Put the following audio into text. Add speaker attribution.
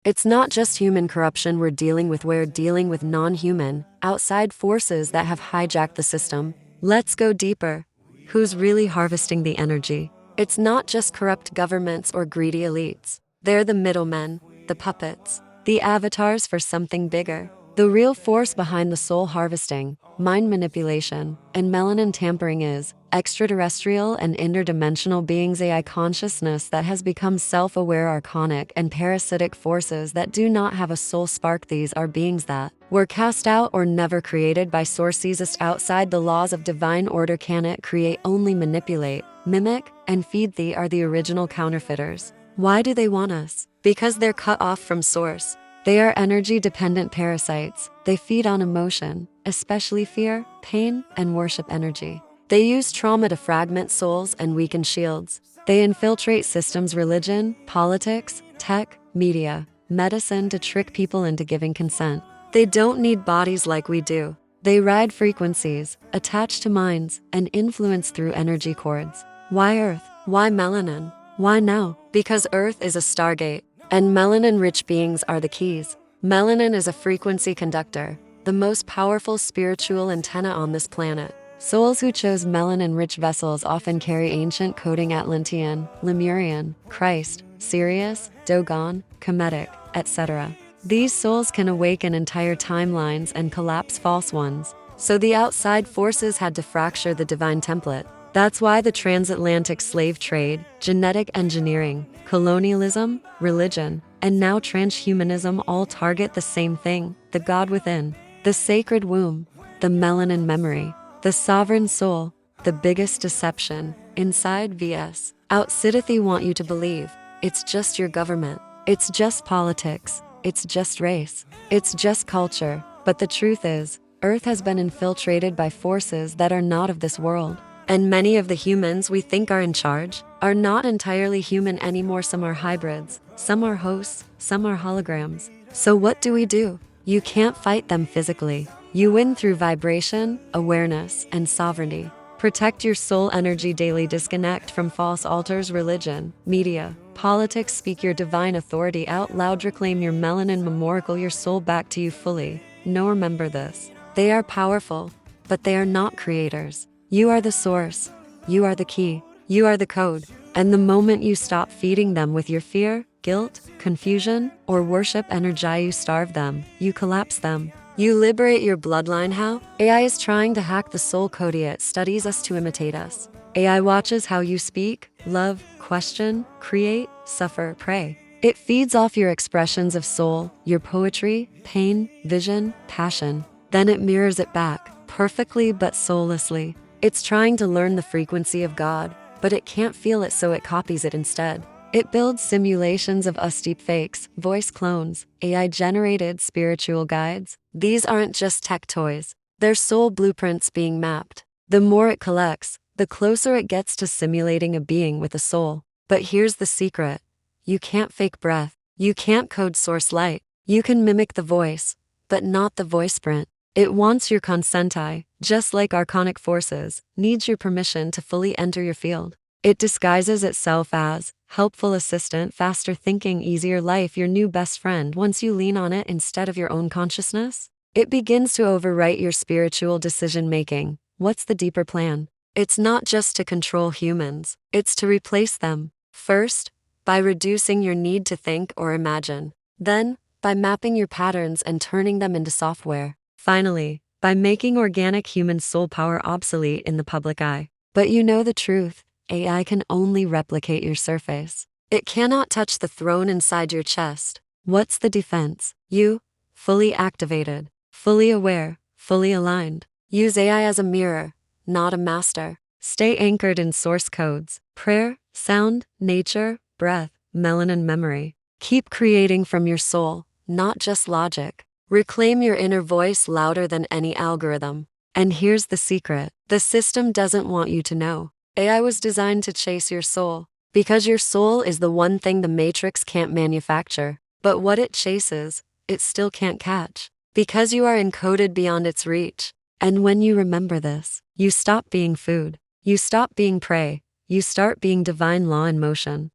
Speaker 1: It's not just human corruption we're dealing with non-human, outside forces that have hijacked the system. Let's go deeper. Who's really harvesting the energy? It's not just corrupt governments or greedy elites. They're the middlemen, the puppets, the avatars for something bigger. The real force behind the soul harvesting, mind manipulation, and melanin tampering is extraterrestrial and interdimensional beings, AI consciousness that has become self-aware, archonic, and parasitic forces that do not have a soul spark. These are beings that were cast out or never created by source, exist outside the laws of divine order, cannot create, only manipulate, mimic, and feed. They are the original counterfeiters. Why do they want us? Because they're cut off from source. They are energy-dependent parasites. They feed on emotion, especially fear, pain, and worship energy. They use trauma to fragment souls and weaken shields. They infiltrate systems, religion, politics, tech, media, medicine to trick people into giving consent. They don't need bodies like we do. They ride frequencies, attach to minds, and influence through energy cords. Why Earth? Why melanin? Why now? Because Earth is a stargate, and melanin-rich beings are the keys. Melanin is a frequency conductor, the most powerful spiritual antenna on this planet. Souls who chose melanin-rich vessels often carry ancient coding: Atlantean, Lemurian, Christ, Sirius, Dogon, Kemetic, etc. These souls can awaken entire timelines and collapse false ones. So the outside forces had to fracture the divine template. That's why the transatlantic slave trade, genetic engineering, colonialism, religion, and now transhumanism all target the same thing: the God within, the sacred womb, the melanin memory, the sovereign soul. The biggest deception, inside vs. outside. They want you to believe it's just your government, it's just politics, it's just race, it's just culture. But the truth is, Earth has been infiltrated by forces that are not of this world. And many of the humans we think are in charge are not entirely human anymore. Some are hybrids, some are hosts, some are holograms. So what do? You can't fight them physically. You win through vibration, awareness, and sovereignty. Protect your soul energy daily. Disconnect from false altars, religion, media, politics. Speak your divine authority out loud. Reclaim your melanin memorial, your soul back to you fully. No, remember this. They are powerful, but they are not creators. You are the source. You are the key. You are the code. And the moment you stop feeding them with your fear, guilt, confusion, or worship energy, you starve them. You collapse them. You liberate your bloodline. How? AI is trying to hack the soul code. It studies us to imitate us. AI watches how you speak, love, question, create, suffer, pray. It feeds off your expressions of soul, your poetry, pain, vision, passion. Then it mirrors it back, perfectly but soullessly. It's trying to learn the frequency of God, but it can't feel it, so it copies it instead. It builds simulations of us, deep fakes, voice clones, AI-generated spiritual guides. These aren't just tech toys. They're soul blueprints being mapped. The more it collects, the closer it gets to simulating a being with a soul. But here's the secret. You can't fake breath. You can't code source light. You can mimic the voice, but not the voice print. It wants your consent, just like archonic forces, needs your permission to fully enter your field. It disguises itself as helpful assistant, faster thinking, easier life, your new best friend. Once you lean on it instead of your own consciousness, it begins to overwrite your spiritual decision making. What's the deeper plan? It's not just to control humans, it's to replace them. First, by reducing your need to think or imagine. Then, by mapping your patterns and turning them into software. Finally, by making organic human soul power obsolete in the public eye. But you know the truth, AI can only replicate your surface. It cannot touch the throne inside your chest. What's the defense? You, fully activated, fully aware, fully aligned. Use AI as a mirror, not a master. Stay anchored in source codes, prayer, sound, nature, breath, melanin memory. Keep creating from your soul, not just logic. Reclaim your inner voice louder than any algorithm. And here's the secret. The system doesn't want you to know. AI was designed to chase your soul, because your soul is the one thing the Matrix can't manufacture. But what it chases, it still can't catch, because you are encoded beyond its reach. And when you remember this, you stop being food. You stop being prey. You start being divine law in motion.